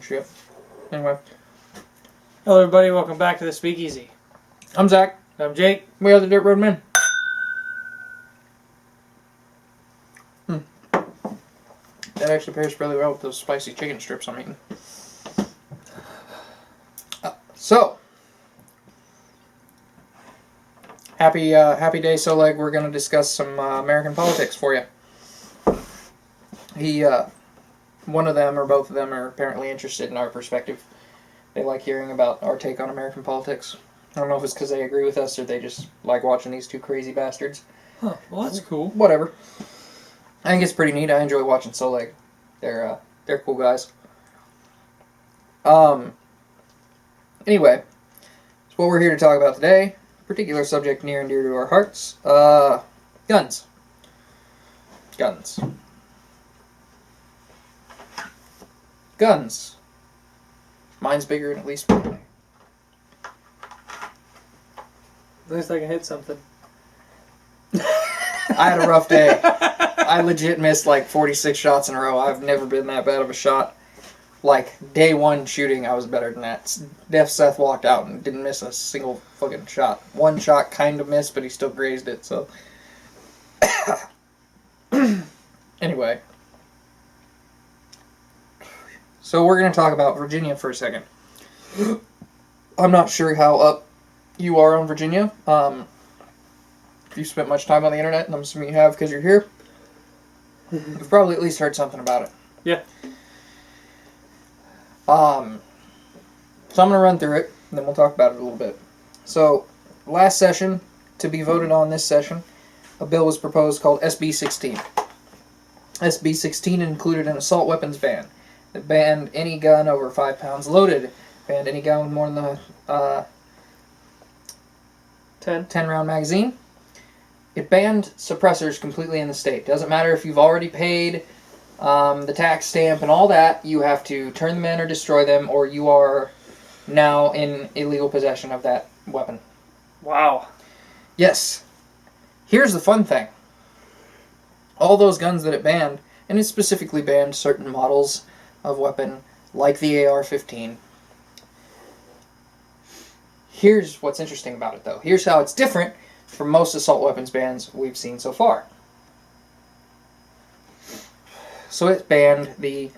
shit. Anyway. Hello everybody, welcome back to the Speakeasy. I'm Zach. I'm Jake. We are the Dirt Road Men. That actually pairs really well with those spicy chicken strips I'm eating. Happy day, Soleg. We're going to discuss some American politics for you. One of them or both of them are apparently interested in our perspective. They like hearing about our take on American politics. I don't know if it's because they agree with us or they just like watching these two crazy bastards. Huh, well that's cool. Whatever. I think it's pretty neat. I enjoy watching Soleg. They're cool guys. Anyway, so what we're here to talk about today, particular subject near and dear to our hearts, guns. Guns. Mine's bigger and at least one way. At least I can hit something. I had a rough day. I legit missed like 46 shots in a row. I've never been that bad of a shot. Like, day one shooting, I was better than that. Def Seth walked out and didn't miss a single fucking shot. One shot kind of missed, but he still grazed it, so... Anyway. So we're going to talk about Virginia for a second. I'm not sure how up you are on Virginia. If you've spent much time on the internet, and I'm assuming you have because you're here, you've probably at least heard something about it. Yeah. So I'm going to run through it, and then we'll talk about it a little bit. So, last session, to be voted on this session, a bill was proposed called SB 16. SB 16 included an assault weapons ban. It banned any gun over 5 pounds loaded, banned any gun with more than a 10-round magazine. It banned suppressors completely in the state. Doesn't matter if you've already paid the tax stamp and all that, you have to turn them in or destroy them, or you are now in illegal possession of that weapon. Wow. Yes. Here's the fun thing. All those guns that it banned, and it specifically banned certain models of weapon, like the AR-15. Here's what's interesting about it, though. Here's how it's different from most assault weapons bans we've seen so far. So it banned the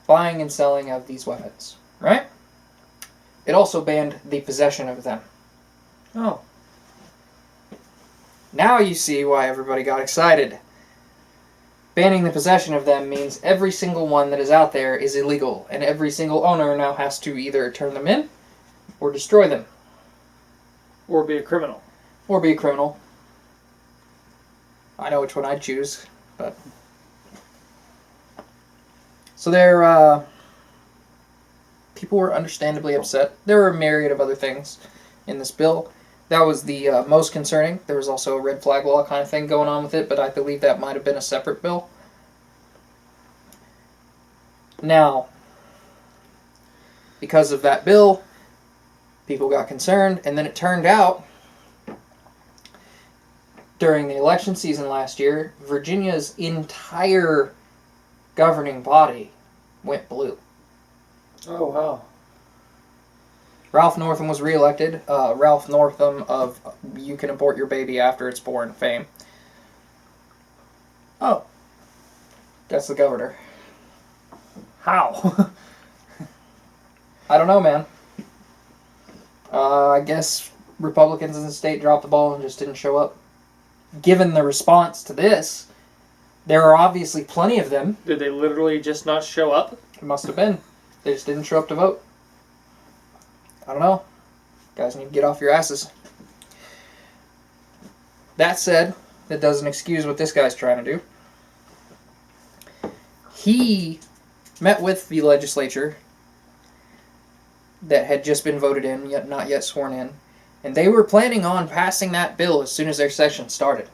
buying and selling of these weapons, right? It also banned the possession of them. Oh. Now you see why everybody got excited. Banning the possession of them means every single one that is out there is illegal, and every single owner now has to either turn them in or destroy them. Or be a criminal. Or be a criminal. I know which one I'd choose, but... So people were understandably upset. There were a myriad of other things in this bill. That was the most concerning. There was also a red flag law kind of thing going on with it, but I believe that might have been a separate bill. Now, because of that bill, people got concerned, and then it turned out, during the election season last year, Virginia's entire governing body went blue. Oh, wow. Ralph Northam was reelected. Ralph Northam of You Can Abort Your Baby After It's Born fame. Oh. That's the governor. How? I don't know, man. I guess Republicans in the state dropped the ball and just didn't show up. Given the response to this, there are obviously plenty of them. Did they literally just not show up? It must have been. They just didn't show up to vote. I don't know. Guys need to get off your asses. That said, that doesn't excuse what this guy's trying to do. He met with the legislature that had just been voted in, yet not yet sworn in, and they were planning on passing that bill as soon as their session started.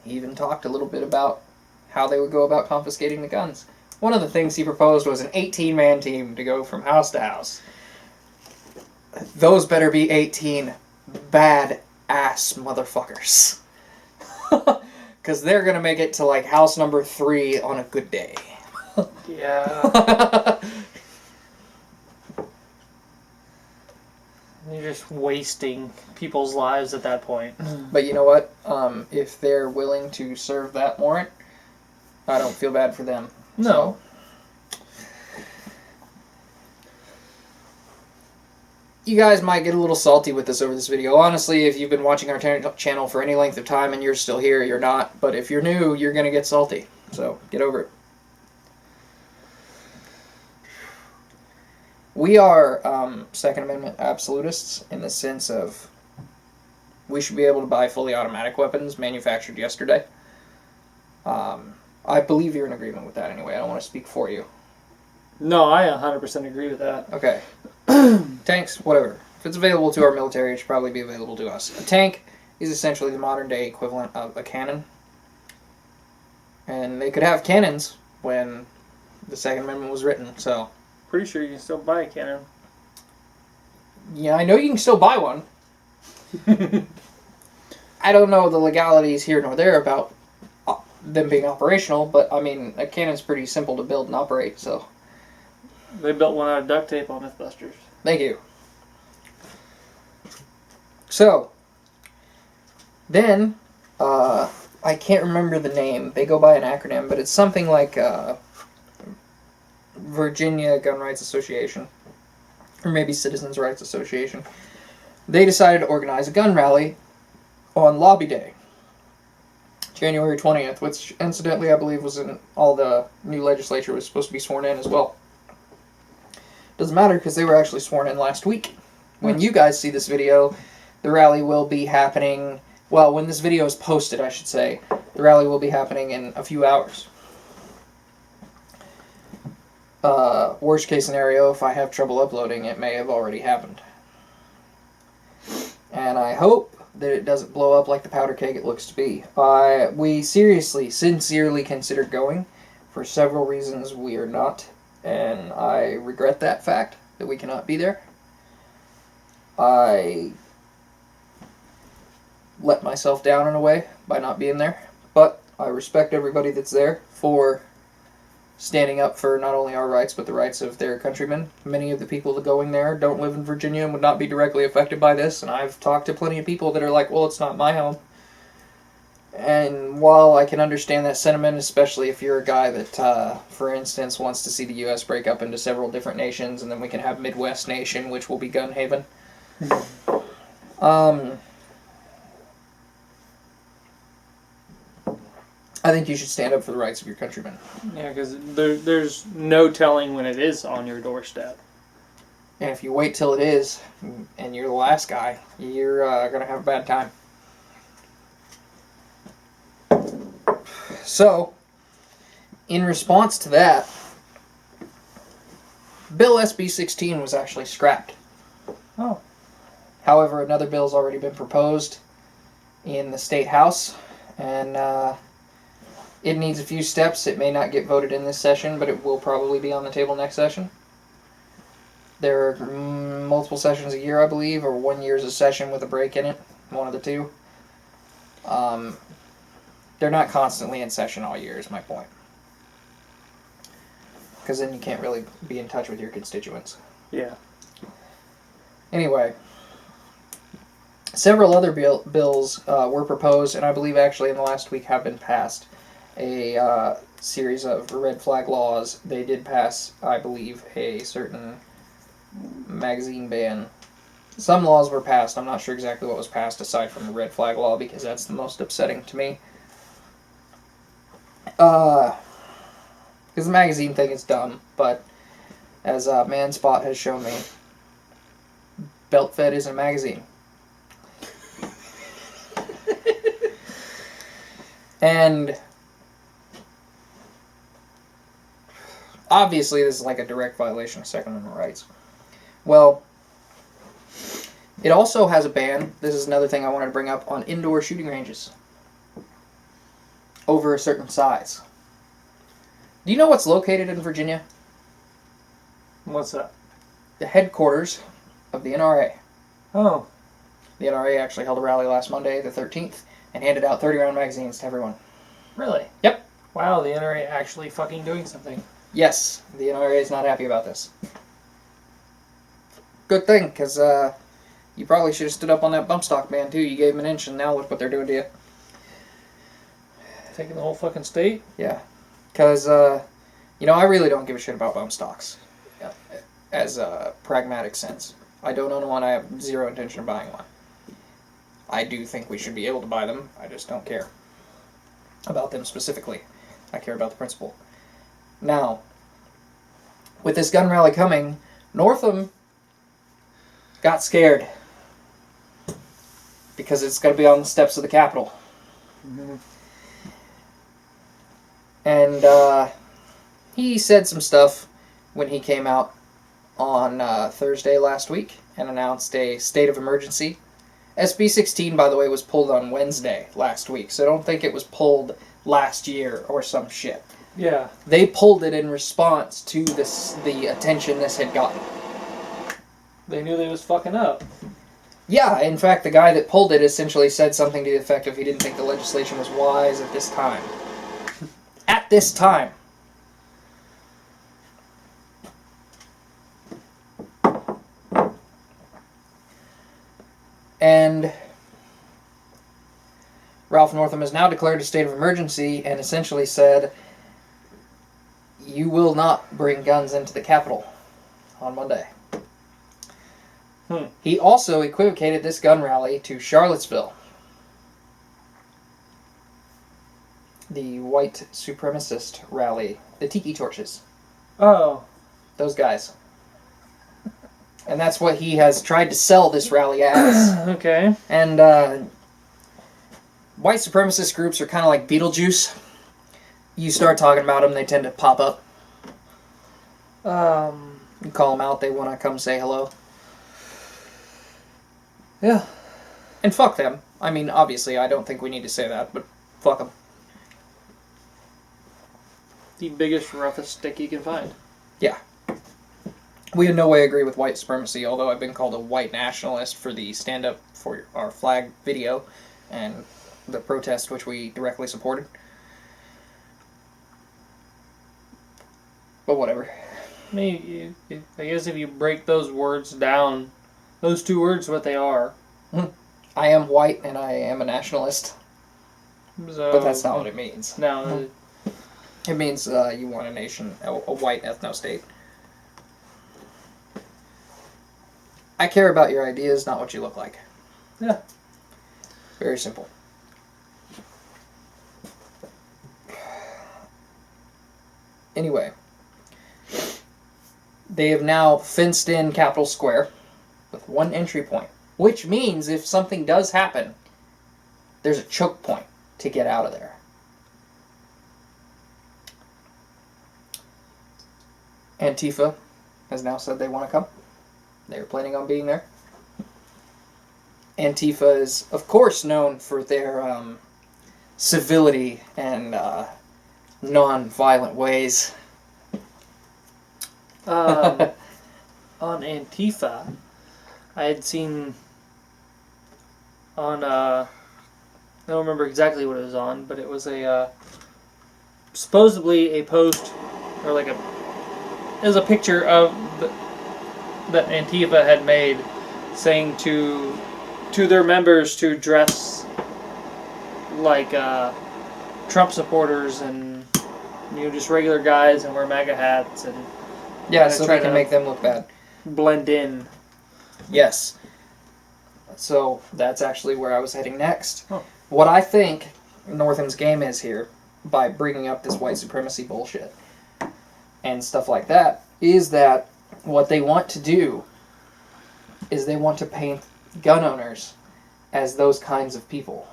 He even talked a little bit about how they would go about confiscating the guns. One of the things he proposed was an 18-man team to go from house to house. Those better be 18 bad-ass motherfuckers. Because they're going to make it to, like, house number 3 on a good day. Yeah. You're just wasting people's lives at that point. But you know what? If they're willing to serve that warrant, I don't feel bad for them. No. You guys might get a little salty with us over this video. Honestly, if you've been watching our channel for any length of time and you're still here, you're not. But if you're new, you're going to get salty. So, get over it. We are Second Amendment absolutists in the sense of we should be able to buy fully automatic weapons manufactured yesterday. I believe you're in agreement with that anyway. I don't want to speak for you. No, I 100% agree with that. Okay. Tanks, whatever. If it's available to our military, it should probably be available to us. A tank is essentially the modern day equivalent of a cannon. And they could have cannons when the Second Amendment was written, so... Pretty sure you can still buy a cannon. Yeah, I know you can still buy one. I don't know the legalities here nor there about them being operational, but, I mean, a cannon's pretty simple to build and operate, so... They built one out of duct tape on Mythbusters. Thank you. So, then, I can't remember the name. They go by an acronym, but it's something like Virginia Gun Rights Association, or maybe Citizens Rights Association. They decided to organize a gun rally on Lobby Day, January 20th, which incidentally I believe was in all the new legislature was supposed to be sworn in as well. Doesn't matter because they were actually sworn in last week. When you guys see this video, the rally will be happening, well, when this video is posted, I should say, the rally will be happening in a few hours. Worst case scenario, if I have trouble uploading, it may have already happened. And I hope that it doesn't blow up like the powder keg it looks to be. We seriously, sincerely considered going. For several reasons, we are not. And I regret that fact, that we cannot be there. I let myself down in a way by not being there. But I respect everybody that's there for standing up for not only our rights, but the rights of their countrymen. Many of the people that going there don't live in Virginia and would not be directly affected by this. And I've talked to plenty of people that are like, well, it's not my home. And while I can understand that sentiment, especially if you're a guy that, for instance, wants to see the U.S. break up into several different nations, and then we can have Midwest Nation, which will be gun haven. I think you should stand up for the rights of your countrymen. Yeah, because there's no telling when it is on your doorstep. And if you wait till it is, and you're the last guy, you're going to have a bad time. So, in response to that, Bill SB 16 was actually scrapped. Oh. However, another bill's already been proposed in the State House, and it needs a few steps. It may not get voted in this session, but it will probably be on the table next session. There are multiple sessions a year, I believe, or 1 year's a session with a break in it, one of the two. They're not constantly in session all year, is my point. Because then you can't really be in touch with your constituents. Yeah. Anyway, several other bills were proposed, and I believe actually in the last week have been passed. A series of red flag laws. They did pass, I believe, a certain magazine ban. Some laws were passed. I'm not sure exactly what was passed aside from the red flag law, because that's the most upsetting to me. Because the magazine thing is dumb, but as Manspot has shown me, Belt Fed isn't a magazine. And obviously this is like a direct violation of Second Amendment rights. Well, it also has a ban, this is another thing I wanted to bring up, on indoor shooting ranges over a certain size. Do you know what's located in Virginia? What's that? The headquarters of the NRA. Oh. The NRA actually held a rally last Monday, the 13th, and handed out 30-round magazines to everyone. Really? Yep. Wow, the NRA actually fucking doing something. Yes, the NRA is not happy about this. Good thing, because You probably should have stood up on that bump stock ban too. You gave them an inch, and now look what they're doing to you. Taking the whole fucking state? Yeah. Because, I really don't give a shit about bump stocks as a pragmatic sense. I don't own one. I have zero intention of buying one. I do think we should be able to buy them. I just don't care about them specifically. I care about the principle. Now, with this gun rally coming, Northam got scared because it's going to be on the steps of the Capitol. Mm-hmm. And he said some stuff when he came out on Thursday last week and announced a state of emergency. SB 16, by the way, was pulled on Wednesday last week, so don't think it was pulled last year or some shit. Yeah. They pulled it in response to the attention this had gotten. They knew they was fucking up. Yeah, in fact, the guy that pulled it essentially said something to the effect of he didn't think the legislation was wise at this time. At this time. And Ralph Northam has now declared a state of emergency and essentially said, you will not bring guns into the Capitol on Monday. He also equivocated this gun rally to Charlottesville. The white supremacist rally. The tiki torches. Oh. Those guys. And that's what he has tried to sell this rally as. Okay. And white supremacist groups are kind of like Beetlejuice. You start talking about them, they tend to pop up. You call them out, they want to come say hello. Yeah. And fuck them. I mean, obviously, I don't think we need to say that, but fuck them. The biggest, roughest stick you can find. Yeah. We in no way agree with white supremacy, although I've been called a white nationalist for the Stand Up for Our Flag video and the protest which we directly supported. But whatever. I guess if you break those words down, those two words, what they are. I am white and I am a nationalist. So, But that's not what it means. No. It means you want a nation, a white ethno-state. I care about your ideas, not what you look like. Yeah. Very simple. Anyway. They have now fenced in Capitol Square with one entry point. Which means if something does happen, there's a choke point to get out of there. Antifa has now said they want to come. They're planning on being there. Antifa is, of course, known for their civility and non-violent ways. On Antifa, I had seen on, I don't remember exactly what it was on, but it was a, supposedly a post, or like it was a picture of that Antifa had made saying to their members to dress like Trump supporters and just regular guys and wear MAGA hats and yeah, so they can make them look bad. Blend in. Yes. So that's actually where I was heading next. Oh. What I think Northam's game is here, by bringing up this white supremacy bullshit and stuff like that, is that what they want to do is they want to paint gun owners as those kinds of people.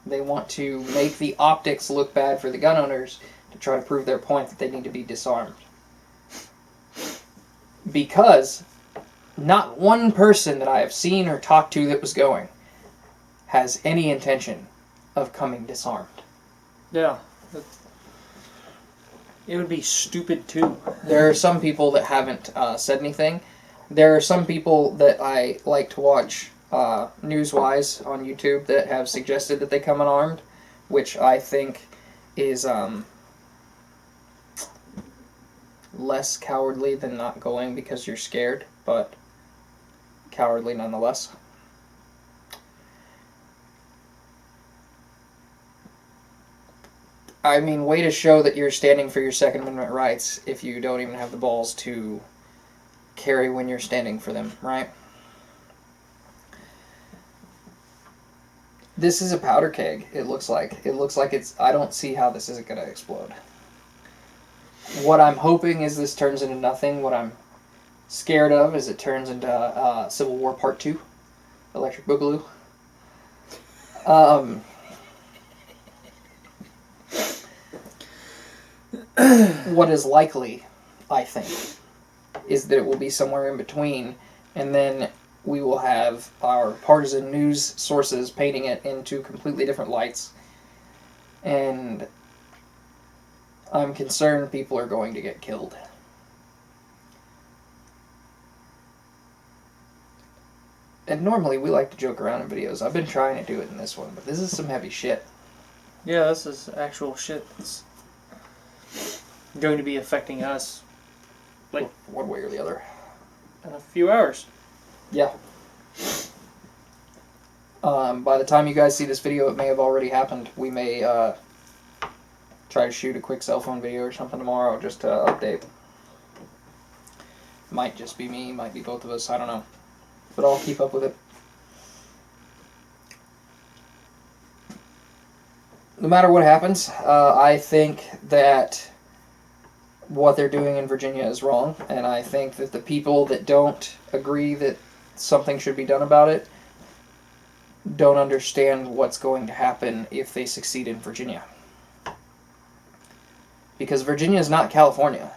They want to make the optics look bad for the gun owners to try to prove their point that they need to be disarmed. Because not one person that I have seen or talked to that was going has any intention of coming disarmed. Yeah. It would be stupid too. There are some people that haven't said anything. There are some people that I like to watch Newswise on YouTube that have suggested that they come unarmed, which I think is less cowardly than not going because you're scared, but cowardly nonetheless. I mean, way to show that you're standing for your Second Amendment rights if you don't even have the balls to carry when you're standing for them, right? This is a powder keg, it looks like. It looks like it's... I don't see how this isn't going to explode. What I'm hoping is this turns into nothing. What I'm scared of is it turns into Civil War Part 2. Electric Boogaloo. What is likely, I think, is that it will be somewhere in between, and then we will have our partisan news sources painting it into completely different lights. And I'm concerned people are going to get killed. And normally we like to joke around in videos. I've been trying to do it in this one, but this is some heavy shit. Yeah, this is actual shit that's going to be affecting us. Like, one way or the other. In a few hours. Yeah. By the time you guys see this video, it may have already happened. We may try to shoot a quick cell phone video or something tomorrow just to update. Might just be me, might be both of us, I don't know. But I'll keep up with it. No matter what happens, I think that what they're doing in Virginia is wrong, and I think that the people that don't agree that something should be done about it don't understand what's going to happen if they succeed in Virginia. Because Virginia is not California.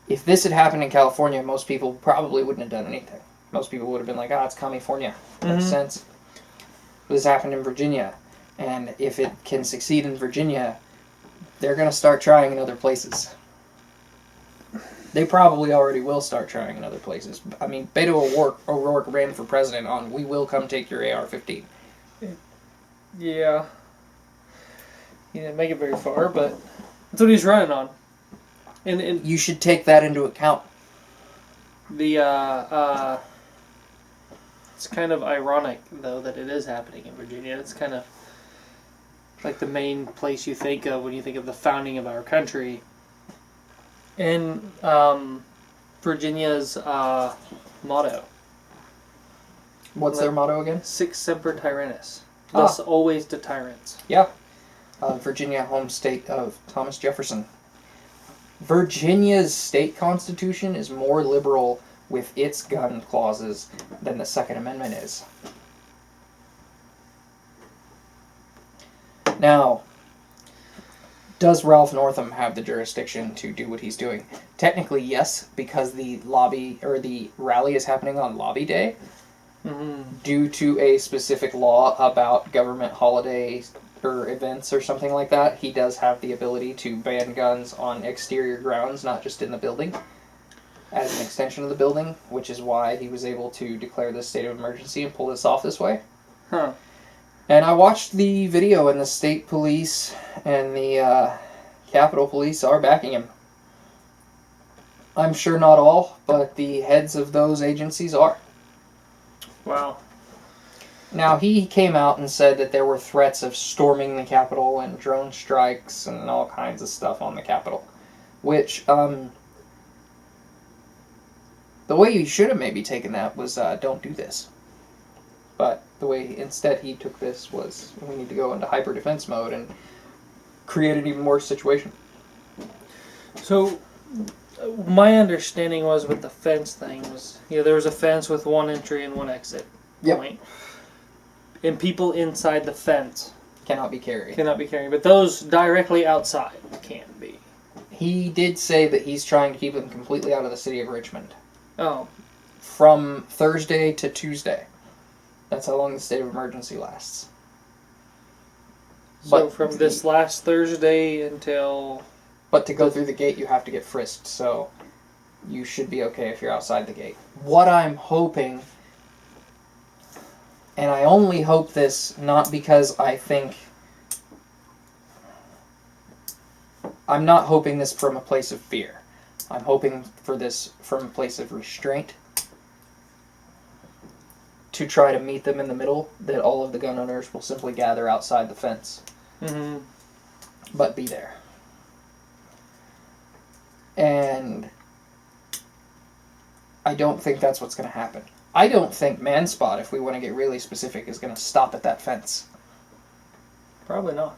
If this had happened in California, most people probably wouldn't have done anything. Most people would have been like, it's California. Makes sense. But this happened in Virginia. And if it can succeed in Virginia, they're going to start trying in other places. They probably already will start trying in other places. I mean, Beto O'Rourke ran for president on, we will come take your AR-15. Yeah. He didn't make it very far, but that's what he's running on. And you should take that into account. It's kind of ironic, though, that it is happening in Virginia. It's kind of like the main place you think of when you think of the founding of our country. And Virginia's motto. What's their motto again? Sic semper tyrannis. Thus always to tyrants. Yeah. Virginia, home state of Thomas Jefferson. Virginia's state constitution is more liberal with its gun clauses than the Second Amendment is. Now, does Ralph Northam have the jurisdiction to do what he's doing? Technically, yes, because the rally is happening on Lobby Day. Due to a specific law about government holidays or events or something like that, he does have the ability to ban guns on exterior grounds, not just in the building, as an extension of the building, which is why he was able to declare this state of emergency and pull this off this way. Huh. And I watched the video, and the state police and the Capitol Police are backing him. I'm sure not all, but the heads of those agencies are. Wow. Now, he came out and said that there were threats of storming the Capitol and drone strikes and all kinds of stuff on the Capitol. Which, the way you should have maybe taken that was, don't do this. But the way instead he took this was, we need to go into hyper-defense mode and create an even worse situation. So, my understanding was with the fence thing was, there was a fence with one entry and one exit point. And people inside the fence cannot be carried. But those directly outside can be. He did say that he's trying to keep them completely out of the city of Richmond. Oh. From Thursday to Tuesday. That's how long the state of emergency lasts. So from this last Thursday until... But to go through the gate, you have to get frisked, so you should be okay if you're outside the gate. What I'm hoping, and I only hope this not because I think... I'm not hoping this from a place of fear. I'm hoping for this from a place of restraint. To try to meet them in the middle, that all of the gun owners will simply gather outside the fence. but be there. And I don't think that's what's going to happen. I don't think Manspot, if we want to get really specific, is going to stop at that fence. Probably not.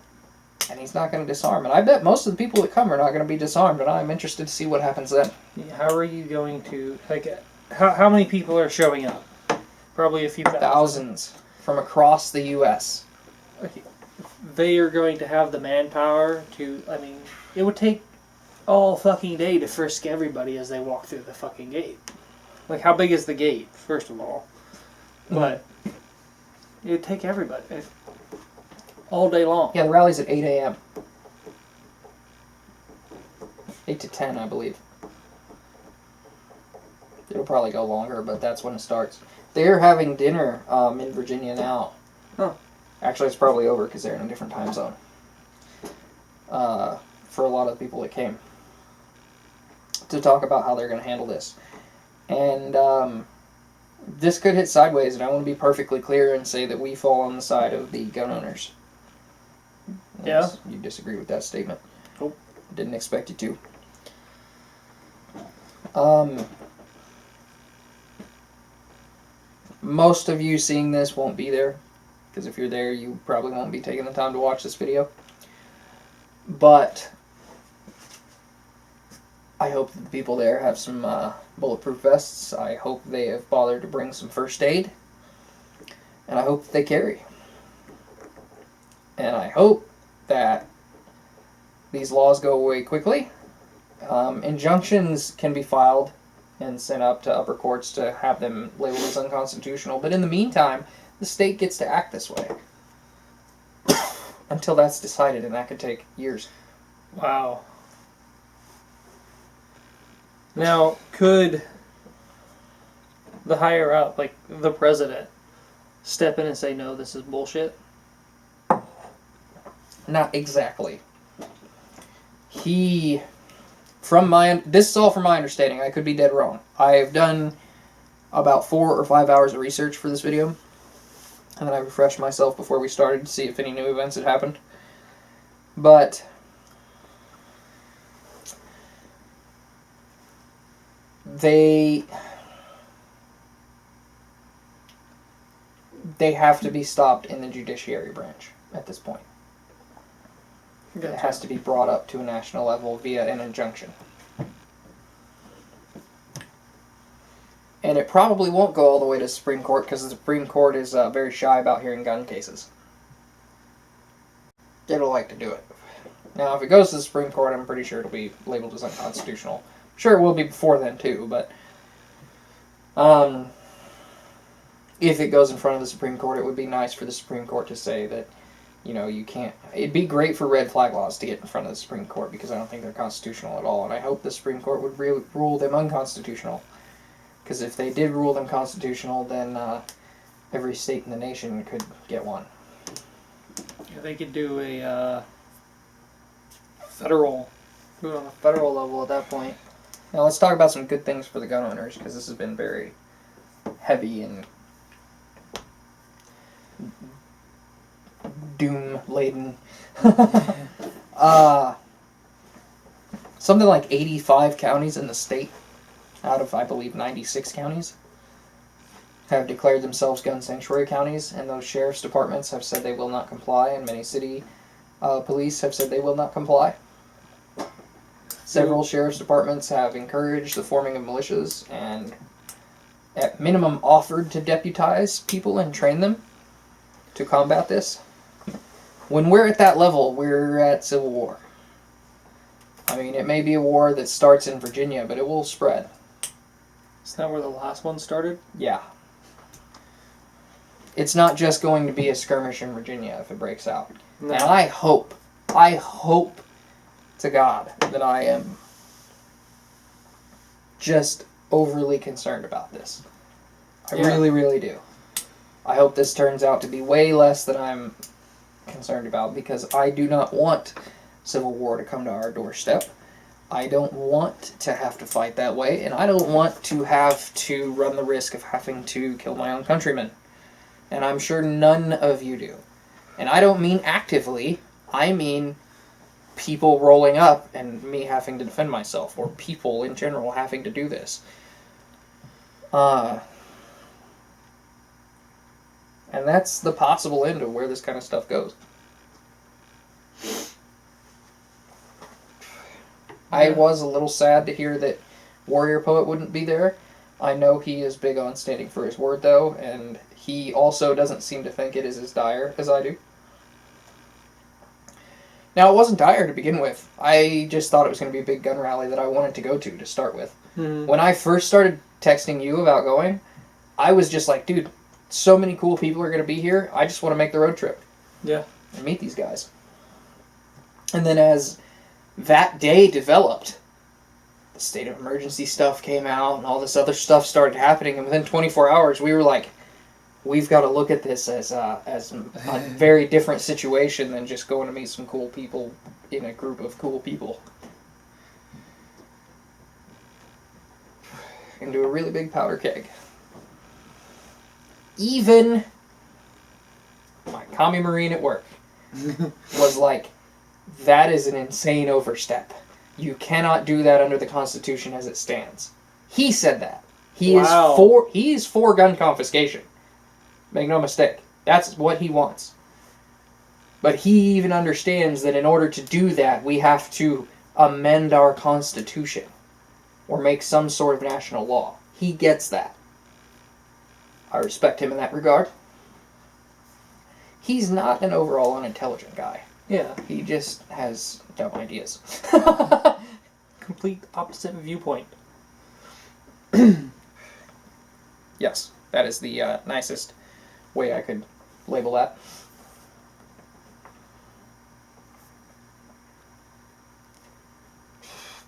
And he's not going to disarm. And I bet most of the people that come are not going to be disarmed, and I'm interested to see what happens then. How are you going to... Like, how many people are showing up? Probably a few thousand. Thousands from across the U.S. Okay. They are going to have the manpower to... I mean, it would take all fucking day to frisk everybody as they walk through the fucking gate. Like, how big is the gate, first of all? But it would take everybody. All day long. Yeah, the rally's at 8 a.m. 8 to 10, I believe. It'll probably go longer, but that's when it starts. They're having dinner in Virginia now. Huh. Actually, it's probably over because they're in a different time zone. For a lot of the people that came. To talk about how they're going to handle this. And this could hit sideways, and I want to be perfectly clear and say that we fall on the side of the gun owners. Yeah. You disagree with that statement? Nope. Didn't expect you to. Most of you seeing this won't be there, because if you're there, you probably won't be taking the time to watch this video. But I hope that the people there have some bulletproof vests. I hope they have bothered to bring some first aid. And I hope that they carry. And I hope that these laws go away quickly. Injunctions can be filed and sent up to upper courts to have them labeled as unconstitutional. But in the meantime, the state gets to act this way. Until that's decided, and that could take years. Wow. Now, could the higher up, like the president, step in and say, no, this is bullshit? Not exactly. This is all from my understanding. I could be dead wrong. I've done about 4 or 5 hours of research for this video. And then I refreshed myself before we started to see if any new events had happened. But they have to be stopped in the judiciary branch at this point. Gotcha. It has to be brought up to a national level via an injunction. And it probably won't go all the way to the Supreme Court because the Supreme Court is very shy about hearing gun cases. They don't like to do it. Now, if it goes to the Supreme Court, I'm pretty sure it'll be labeled as unconstitutional. I'm sure it will be before then, too, but if it goes in front of the Supreme Court, it would be nice for the Supreme Court to say that, you know, you can't... It'd be great for red flag laws to get in front of the Supreme Court because I don't think they're constitutional at all, and I hope the Supreme Court would rule them unconstitutional. Because if they did rule them constitutional, then every state in the nation could get one. Yeah, they could do a do it on a federal level at that point. Now let's talk about some good things for the gun owners, because this has been very heavy and doom-laden. Something like 85 counties in the state, out of, I believe, 96 counties, have declared themselves gun sanctuary counties, and those sheriff's departments have said they will not comply, and many city police have said they will not comply. Several sheriff's departments have encouraged the forming of militias and at minimum offered to deputize people and train them to combat this. When we're at that level, we're at civil war. I mean, it may be a war that starts in Virginia, but it will spread. Isn't that where the last one started? Yeah. It's not just going to be a skirmish in Virginia if it breaks out. No. And I hope to God that I am just overly concerned about this. I really, really do. I hope this turns out to be way less than I'm concerned about, because I do not want civil war to come to our doorstep. I don't want to have to fight that way, and I don't want to have to run the risk of having to kill my own countrymen. And I'm sure none of you do. And I don't mean actively, I mean people rolling up and me having to defend myself, or people in general having to do this. And that's the possible end of where this kind of stuff goes. I was a little sad to hear that Warrior Poet wouldn't be there. I know he is big on standing for his word, though, and he also doesn't seem to think it is as dire as I do. Now, it wasn't dire to begin with. I just thought it was going to be a big gun rally that I wanted to go to start with. Mm-hmm. When I first started texting you about going, I was just like, dude, so many cool people are going to be here. I just want to make the road trip. Yeah. And meet these guys. And then as that day developed, the state of emergency stuff came out and all this other stuff started happening, and within 24 hours we were like, we've got to look at this as a very different situation than just going to meet some cool people in a group of cool people. Into a really big powder keg. Even my commie marine at work was like, that is an insane overstep. You cannot do that under the Constitution as it stands. He said that. He is for gun confiscation. Make no mistake. That's what he wants. But he even understands that in order to do that, we have to amend our Constitution or make some sort of national law. He gets that. I respect him in that regard. He's not an overall unintelligent guy. Yeah. He just has dumb ideas. Complete opposite viewpoint. Yes, that is the nicest way I could label that.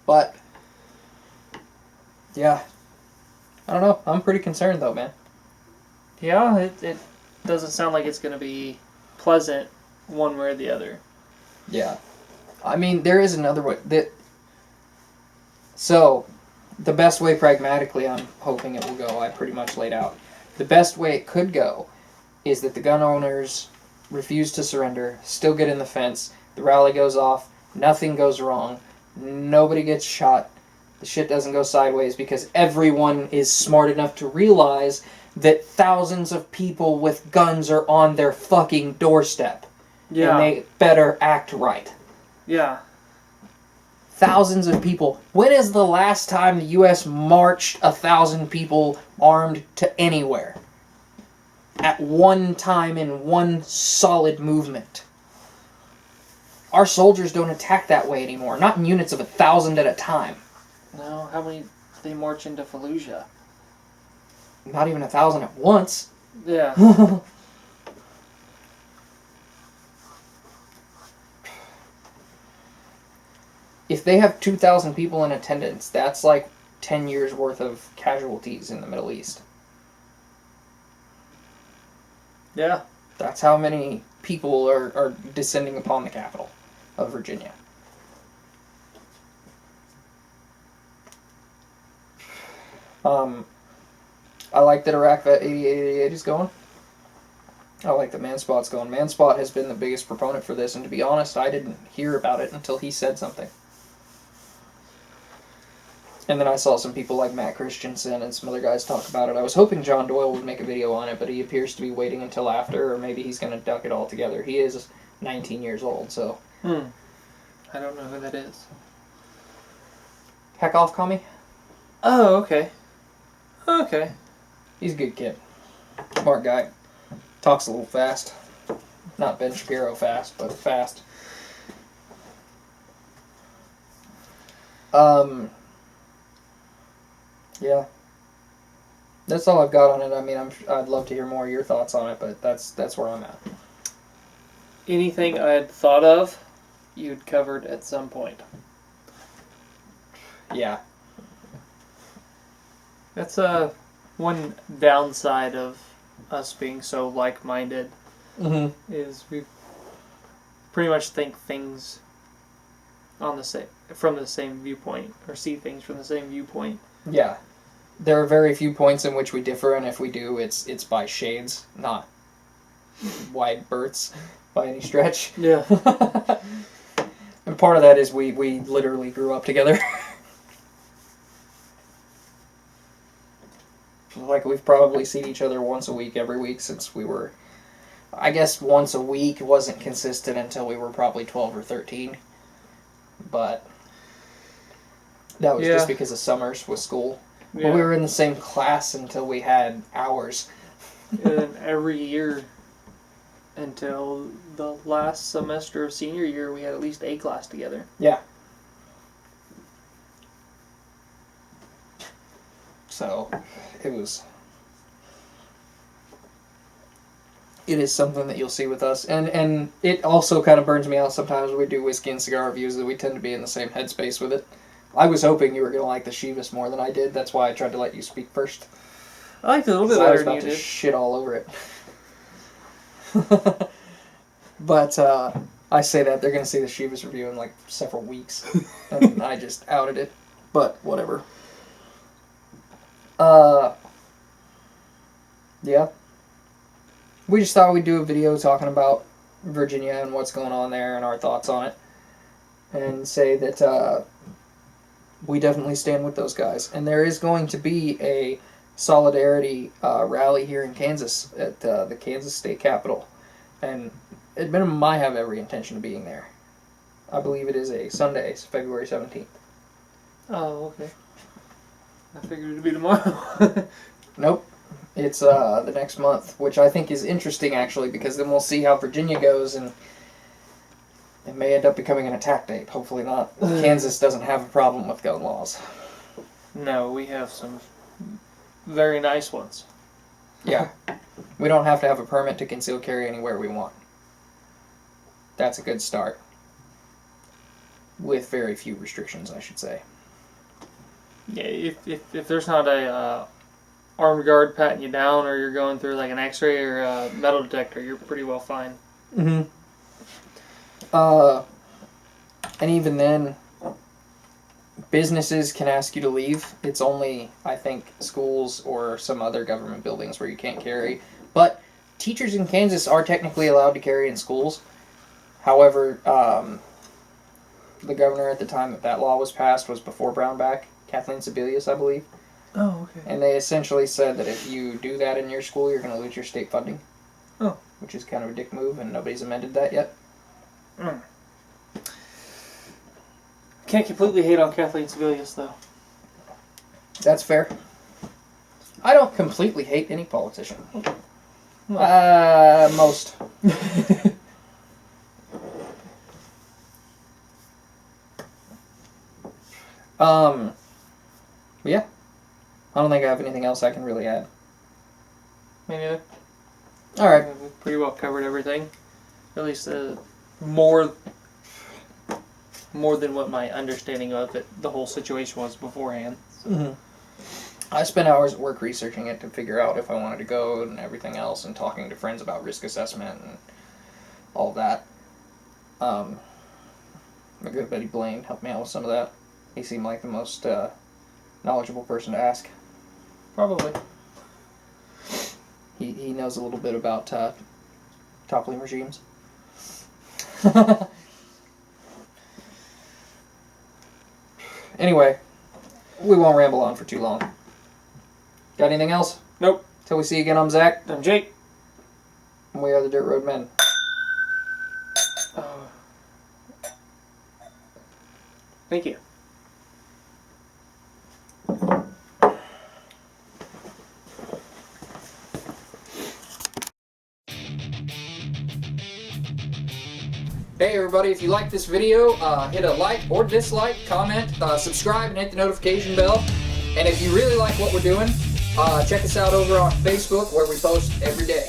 But, yeah. I don't know. I'm pretty concerned, though, man. Yeah, it doesn't sound like it's going to be pleasant one way or the other. Yeah. I mean, there is another way. So, the best way pragmatically I'm hoping it will go, I pretty much laid out. The best way it could go is that the gun owners refuse to surrender, still get in the fence, the rally goes off, nothing goes wrong, nobody gets shot, the shit doesn't go sideways because everyone is smart enough to realize that thousands of people with guns are on their fucking doorstep. Yeah. And they better act right. Yeah. Thousands of people. When is the last time the U.S. marched 1,000 people armed to anywhere? At one time in one solid movement. Our soldiers don't attack that way anymore. Not in units of 1,000 at a time. No, how many they march into Fallujah? Not even 1,000 at once. Yeah. If they have 2,000 people in attendance, that's like 10 years worth of casualties in the Middle East. Yeah. That's how many people are descending upon the capital of Virginia. I like that Iraq Vet 8888 is going. I like that Manspot's going. Manspot has been the biggest proponent for this, and to be honest, I didn't hear about it until he said something. And then I saw some people like Matt Christensen and some other guys talk about it. I was hoping John Doyle would make a video on it, but he appears to be waiting until after, or maybe he's going to duck it all together. He is 19 years old, so... I don't know who that is. Heck off, Commie? Oh, okay. Okay. He's a good kid. Smart guy. Talks a little fast. Not Ben Shapiro fast, but fast. Yeah. That's all I've got on it. I mean, I'd love to hear more of your thoughts on it, but that's where I'm at. Anything I had thought of, you'd covered at some point. Yeah. That's one downside of us being so like-minded, is we pretty much think things on the from the same viewpoint, or see things from the same viewpoint. Yeah. There are very few points in which we differ, and if we do, it's by shades, not wide berths by any stretch. Yeah. I'm part of that is we literally grew up together. Like, we've probably seen each other once a week, every week since we were... I guess once a week wasn't consistent until we were probably 12 or 13. But that was just because of summers with school. Yeah. But we were in the same class until we had hours. And then every year until the last semester of senior year, we had at least a class together. Yeah. So, it is something that you'll see with us. And it also kind of burns me out sometimes when we do whiskey and cigar reviews that we tend to be in the same headspace with it. I was hoping you were going to like the Chivas more than I did. That's why I tried to let you speak first. I liked it a little bit I was better than about you to did. shit all over it. But I say that they're going to see the Chivas review in like several weeks. And I just outed it. But whatever. Yeah. We just thought we'd do a video talking about Virginia and what's going on there and our thoughts on it. And say that we definitely stand with those guys. And there is going to be a solidarity rally here in Kansas at the Kansas State Capitol. And at minimum, I have every intention of being there. I believe it is a Sunday, it's February 17th. Oh, okay. I figured it'd be tomorrow. Nope. It's the next month, which I think is interesting, actually, because then we'll see how Virginia goes, and it may end up becoming an attack date. Hopefully not. Kansas doesn't have a problem with gun laws. No, we have some very nice ones. Yeah. We don't have to have a permit to conceal carry anywhere we want. That's a good start. With very few restrictions, I should say. Yeah, if there's not a armed guard patting you down, or you're going through like an X-ray or a metal detector, you're pretty well fine. Mm-hmm. And even then, businesses can ask you to leave. It's only, I think, schools or some other government buildings where you can't carry. But teachers in Kansas are technically allowed to carry in schools. However, the governor at the time that law was passed was before Brownback, Kathleen Sebelius, I believe. Oh, okay. And they essentially said that if you do that in your school, you're going to lose your state funding. Oh. Which is kind of a dick move, and nobody's amended that yet. Mm. Can't completely hate on Kathleen Sebelius, though. That's fair. I don't completely hate any politician. Well. Most. Yeah. I don't think I have anything else I can really add. Me neither. Alright. We've pretty well covered everything. At least more than what my understanding of it, the whole situation was beforehand. Mm-hmm. I spent hours at work researching it to figure out if I wanted to go and everything else, and talking to friends about risk assessment and all that. My good buddy Blaine helped me out with some of that. He seemed like the most knowledgeable person to ask. Probably. He knows a little bit about toppling regimes. Anyway, we won't ramble on for too long. Got anything else? Nope. Till we see you again, I'm Zach. I'm Jake. And we are the Dirt Road Men. Thank you. Hey everybody, if you like this video, hit a like or dislike, comment, subscribe, and hit the notification bell. And if you really like what we're doing, check us out over on Facebook, where we post every day.